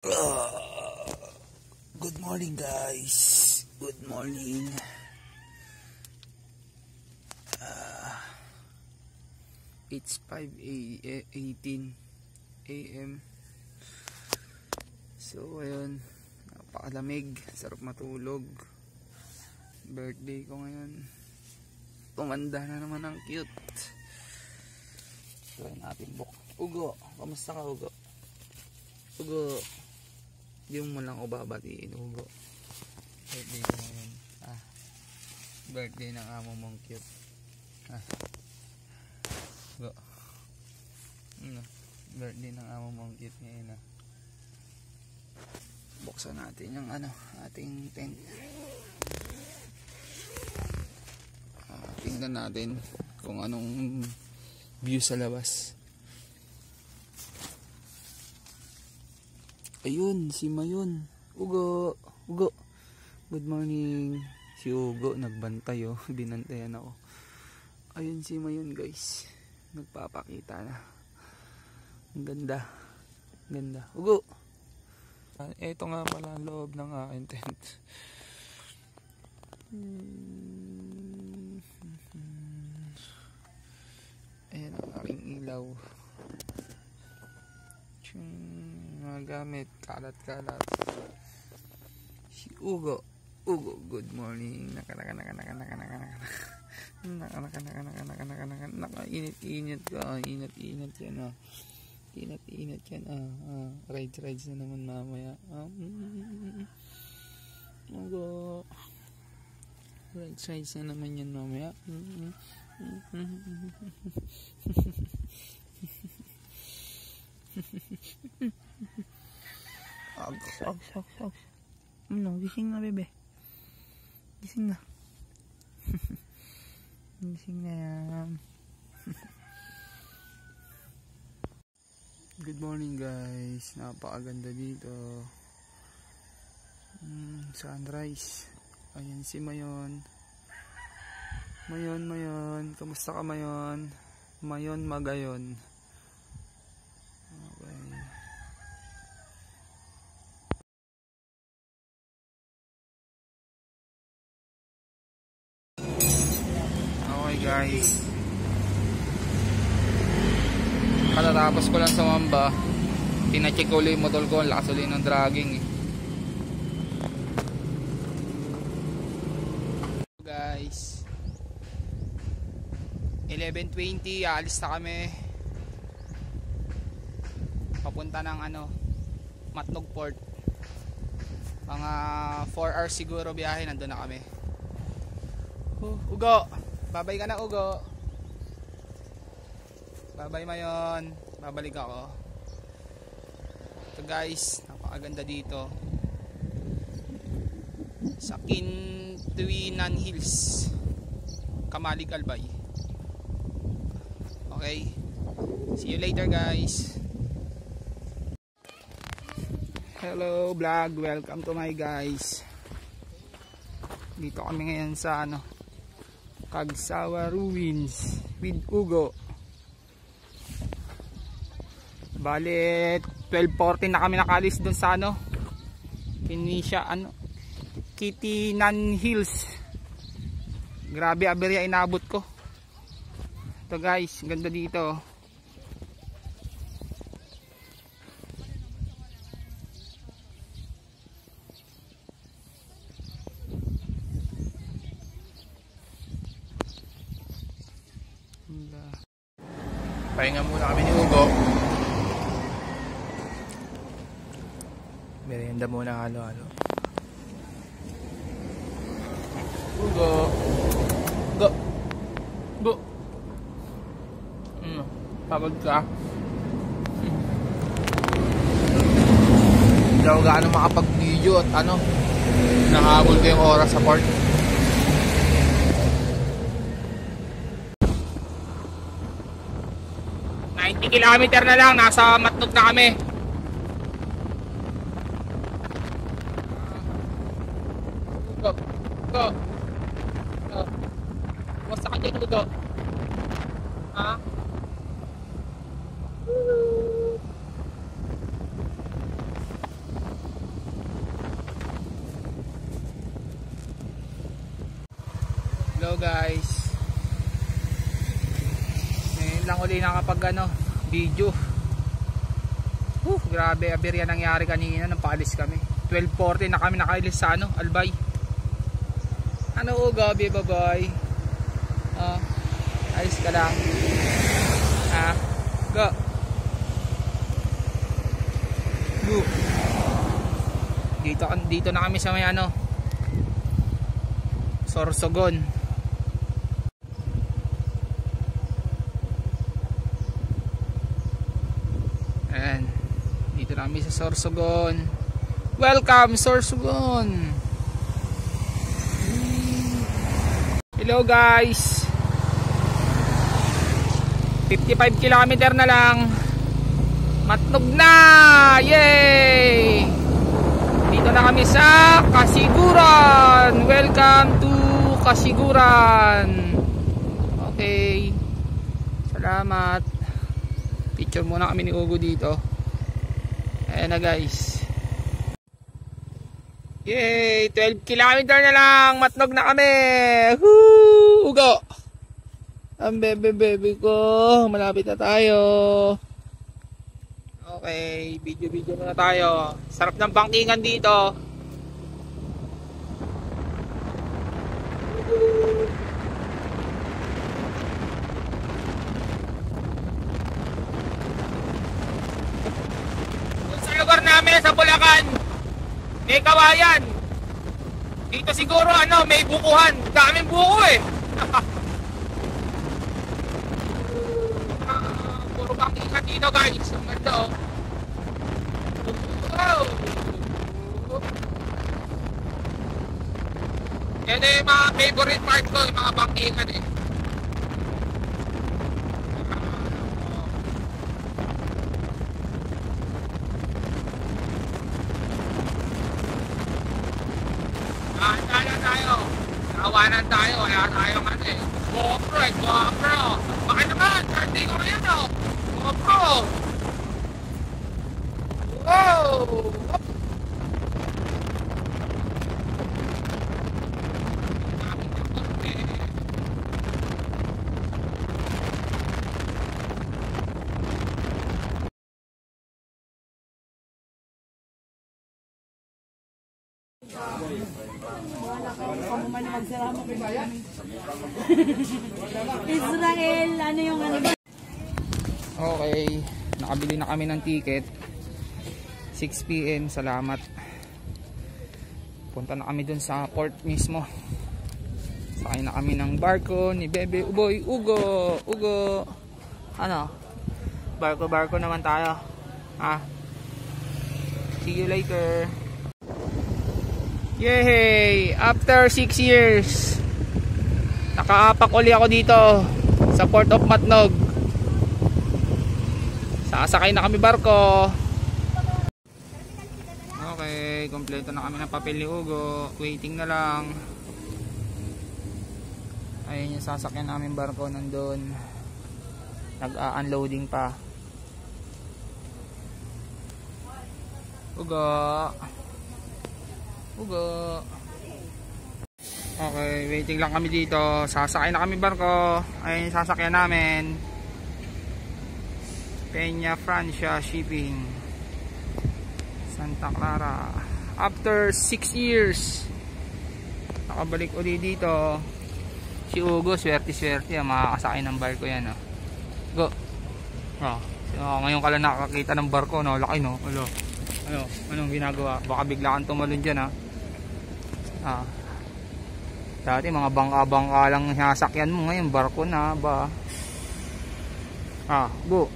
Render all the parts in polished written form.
Good morning guys. Good morning. It's 5:18 AM. So ayun, napakalamig, sarap matulog. Birthday ko ngayon. Tumanda na naman ang cute. Try natin buk. Ugo, kamusta ka Ugo? Ugo. Yung mo lang o babatiin, Ugo. Birthday ko ngayon. Birthday ng amo mong cute. Ugo. Birthday ng amo mong cute ngayon. Buksan natin yung ating tent. Tingnan natin kung anong view sa labas. Ayun, si Mayon. Ugo, Ugo. Good morning. Si Ugo nagbantay oh. Binantayan ako. Ayun si Mayon guys. Nagpapakita na. Ang ganda. Ganda. Ugo. Ito nga pala ang loob ng aking tent. Ayan ang aking ilaw. Mga gamit, kalat-kalat. Si Ugo. Ugo, good morning. Init-init ka. Init-init yan Init-init yan rides na naman mamaya. Ugo. Rides na naman yan mamaya. Gising na bebe. Gising na. Gising na yan. Good morning guys. Napakaganda dito. Sunrise. Ayan si Mayon. Mayon. Kamusta ka Mayon? Mayon Magayon. Okay guys, katatapos ko lang sa Mamba, pinacheck ko ulit yung motor ko, ang lakas ulit ng dragging guys. 11:20, aalis na kami papunta ng Matnog Port. Mga 4 hours siguro biyahe, nandun na kami. Ugo, babay ka na Ugo. Babay Mayon, babalik ako. Ito guys, napakaganda dito sa Quintuinan Hills, Kamalig Albay. Okay, see you later guys. Hello vlog, welcome to my guys. Dito kami ngayon sa Cagsawa Ruins with Ugo. Bale 12:40 na kami nakalis doon sa Quintuinan Hills. Grabe aberya inabot ko. Ito guys, ganda dito. Pahinga muna kami ni Ugo. Merienda muna halo-halo. Ugo. Ugo. Ugo. Pagod ka? Hindi ako gaano makapag-video at nahabol ko yung oras sa port. 90 kilometer na lang, nasa Matnog na kami. Go. Basta ka dyan Ugo. Hello guys. Ngayon lang uli nakapag video. Grabe, aberya nangyari kanina nang paalis kami. 12:40 na kami nakailis sa Albay. Gabi, bye-bye. Alis ka lang. Go. Go. Dito na kami sa may Sorsogon. Ayan. Dito na kami sa Sorsogon. Welcome Sorsogon. Hello guys. 55 kilometer na lang. Matnog na. Yay! Dito na kami sa Kasiguran. Welcome to Kasiguran. Okay. Salamat. Picture muna kami ni Ugo dito. Ayan na guys. Yay! 12 kilometer na lang. Matnog na kami. Woo! Ugo. Ang bebe ko. Malapit na tayo. Okay, video muna tayo. Sarap ng bangkingan dito. Sa lugar namin sa Bulacan, may kawayan. Dito siguro may bukuhan. Daming buko eh. Puro bangkingan dito guys. Ang ganda oh. Wow. Yan yung mga favorite part ko, yung mga bangkingan eh. Nakakala tayo. Nakawanan tayo. Wala tayong GoPro. Baka naman, birthday ko ngayon oh. GoPro. Wow! Israel, Okay, nakabili na kami ng ticket. 6 PM, salamat. Punta na kami dun sa port mismo. Sakay na kami ng barko ni Bebe Uboy Ugo. Barko naman tayo. See you later. Yay! After 6 years, nakaapak uli ako dito sa Port of Matnog. Sasakay na kami barko. Okay, kompleto na kami ng papel ni Ugo. Waiting na lang. Ayun yung sasakyan namin barko nandun. Nag-unloading pa. Ugo. Okay, waiting lang kami dito. Sasakay na kami barko. Ayun yung sasakyan namin. Peña Francia Shipping, Santa Clara. After 6 years, nakabalik uli dito. Si Ugo, swerte-swerte. Makakasakay ng barko yan. Go. Ngayon ka lang nakakita ng barko. Laki no. Anong ginagawa? Baka bigla kang tumalon dyan dati mga bangka-bangka lang sinasakyan mo. Ngayon barko na ba? Go.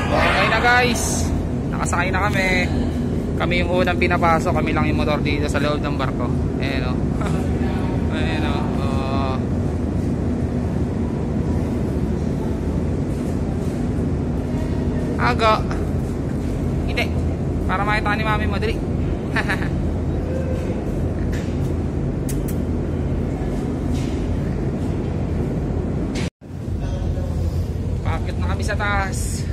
Okay na guys, nakasakay na kami. Kami yung unang pinapasok. Kami lang yung motor dito sa loob ng barko. Ayan o. Aga. Hindi, para makita ni mami madali. Paakit na kami sa taas.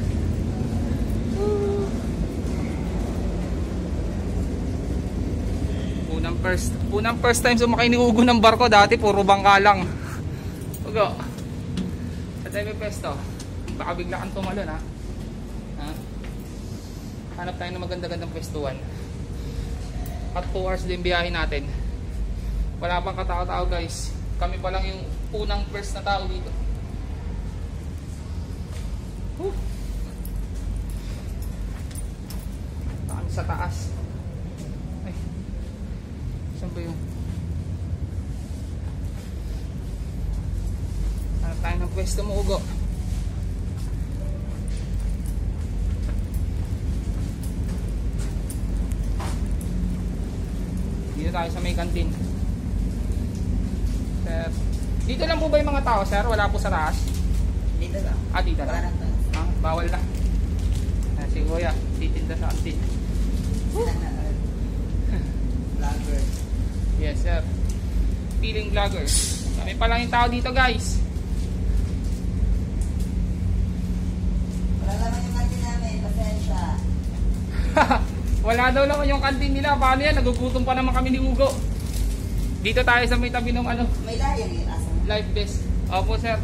Unang first time sumakay ni Ugo ng barko. Dati puro bangka lang. Ugo, sa tayo may pesto. Baka bigla kang tumalon ha. Hanap tayo ng maganda-gandang pwestuhan. At 2 hours din biyahe natin. Wala pang katao-tao guys. Kami pa lang yung unang first na tao dito. Kami sa taas. Ay, saan ba yung hanap tayo ng pwesto mo, Ugo. Dito tayo sa may kantin. Sir, dito lang po ba yung mga tao, sir? Wala po sa taas? Dito lang. Dito lang. Bawal na. Si Kuya, titinda sa kantin. Vlogger. Yes, sir. Feeling vlogger. Kami pa lang yung tao dito, guys. Wala naman yung kantin namin. Pasensya. Wala daw naman yung kantin nila. Paano yan? Nagugutom pa naman kami ni Ugo. Dito tayo sa may tabi ng May layang yun. Asa? live best. Opo, sir.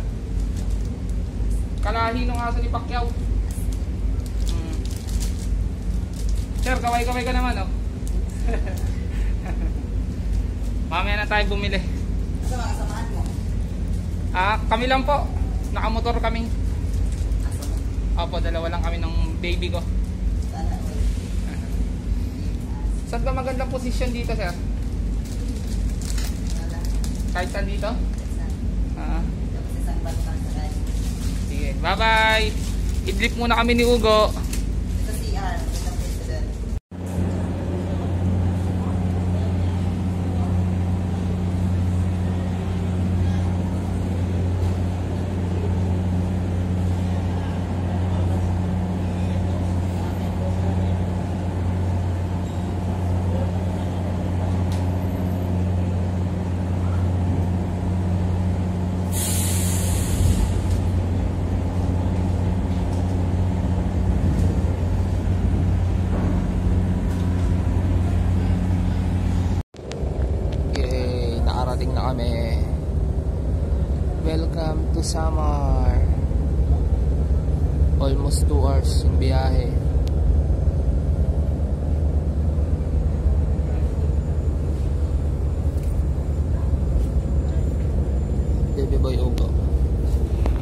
Kalahi ng aso ni Pacquiao. Sir, kaway-kaway ka naman, oh. Mamaya na tayo bumili. Asa mga kasamahan mo? Kami lang po. Nakamotor kami. Asa mo? Opo, dalawa lang kami ng baby ko. Sana all. Saan ba magandang posisyon dito, sir? Wala. Kahit saan dito? Tapos isang bato kang sakay. Sige, bye-bye. Idlip muna kami ni Ugo. Ito CR. Ito president. Nakarating na kami. Welcome to Samar. Almost 2 hours yung biyahe. Baby boy Ugo.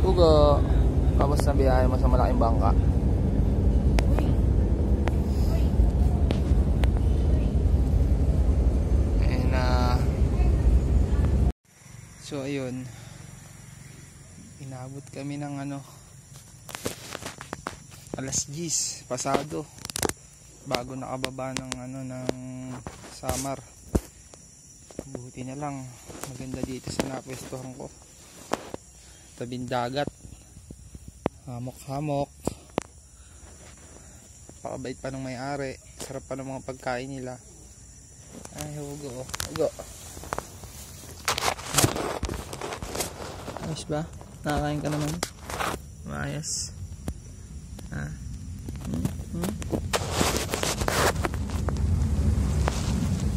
Ugo, kamusta biyahe mo sa malaking bangka? So ayun, inabot kami ng alas 10 pasado bago nakababa ng ng Samar. Buti na lang maganda dito sa napwestuhan ko, tabing dagat, hamok-hamok, pakabait pa ng may-ari, sarap pa ng mga pagkain nila. Ay, Ugo, Ugo. Ayos ba? Nakakain ka naman? Maayos.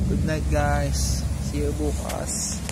Good night guys. See you bukas.